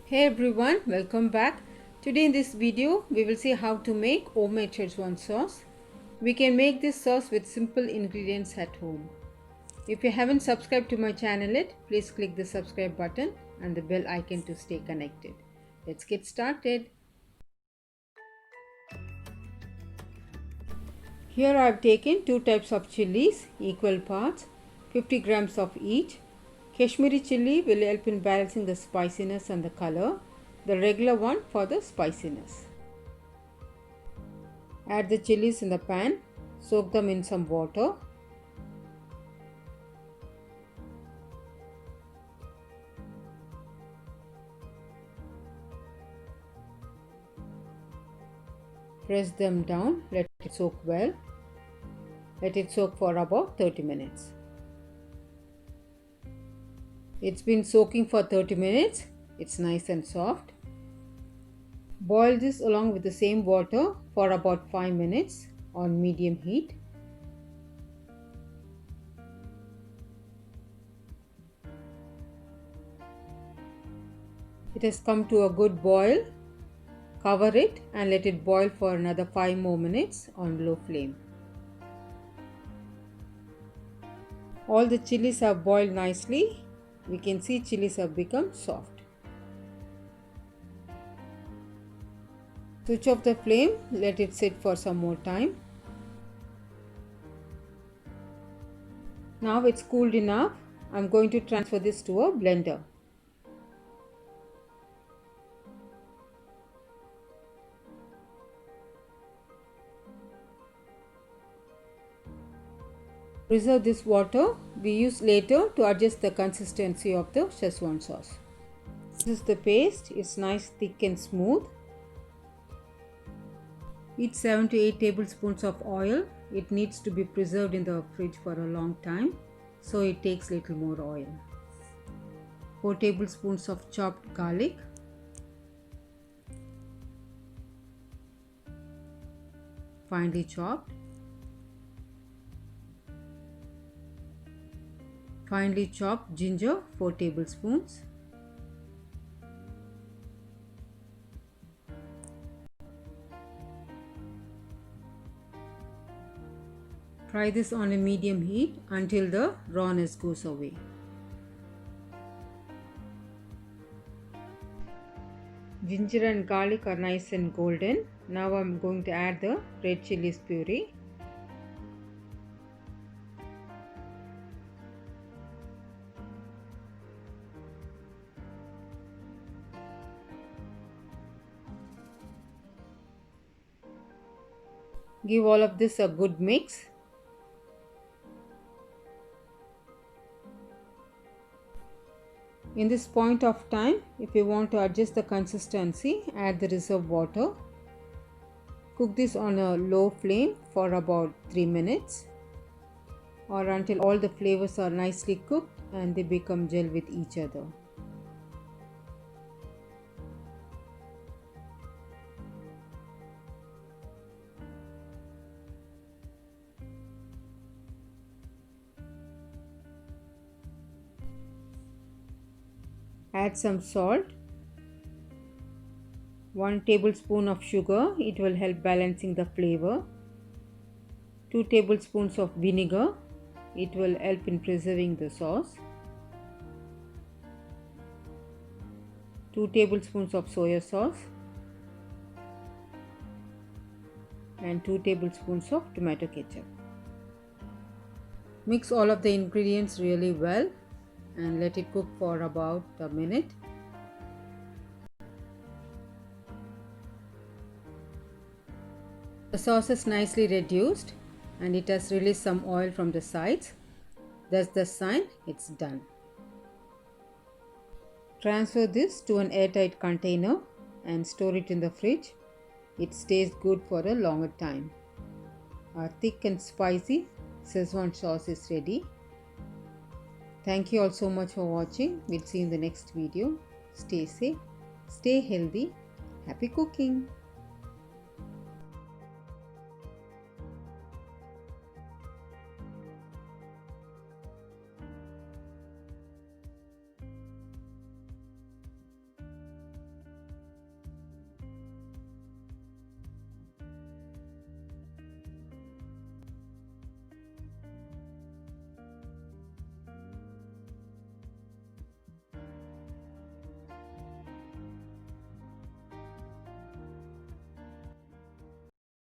Hey everyone, welcome back. Today in this video, we will see how to make homemade Schezwan sauce. We can make this sauce with simple ingredients at home. If you haven't subscribed to my channel yet, please click the subscribe button and the bell icon to stay connected. Let's get started. Here I have taken two types of chilies, equal parts, 50 grams of each. Kashmiri chilli will help in balancing the spiciness and the color. The regular one for the spiciness. Add the chilies in the pan, soak them in some water. Press them down, let it soak well. Let it soak for about 30 minutes. It's been soaking for 30 minutes. It's nice and soft. Boil this along with the same water for about 5 minutes on medium heat. It has come to a good boil. Cover it and let it boil for another 5 more minutes on low flame. All the chilies have boiled nicely. We can see chilies have become soft. Switch off the flame, let it sit for some more time. Now it's cooled enough. I'm going to transfer this to a blender. Reserve this water we use later to adjust the consistency of the Schezwan sauce. This is the paste. It's nice, thick and smooth. Eat 7 to 8 tablespoons of oil. It needs to be preserved in the fridge for a long time, so it takes little more oil. 4 tablespoons of chopped garlic. Finely chopped. Finely chopped ginger, 4 tablespoons. Fry this on a medium heat until the rawness goes away. Ginger and garlic are nice and golden. Now I'm going to add the red chillies puree. Give all of this a good mix. In this point of time, if you want to adjust the consistency, add the reserved water. Cook this on a low flame for about 3 minutes or until all the flavors are nicely cooked and they become gel with each other. Add some salt, 1 tablespoon of sugar, it will help balancing the flavor, 2 tablespoons of vinegar, it will help in preserving the sauce, 2 tablespoons of soya sauce and 2 tablespoons of tomato ketchup. Mix all of the ingredients really well and let it cook for about a minute. The sauce is nicely reduced and it has released some oil from the sides. That's the sign it's done. Transfer this to an airtight container and store it in the fridge. It stays good for a longer time. Our thick and spicy Schezwan sauce is ready. Thank you all so much for watching. We'll see you in the next video. Stay safe, stay healthy, happy cooking.